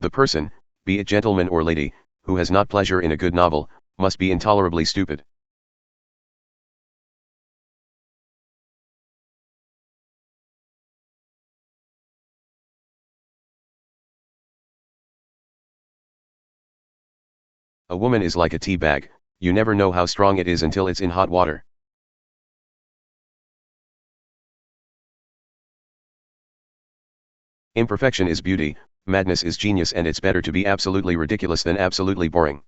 The person, be it gentleman or lady, who has not pleasure in a good novel, must be intolerably stupid. A woman is like a tea bag, you never know how strong it is until it's in hot water. Imperfection is beauty, madness is genius, and it's better to be absolutely ridiculous than absolutely boring.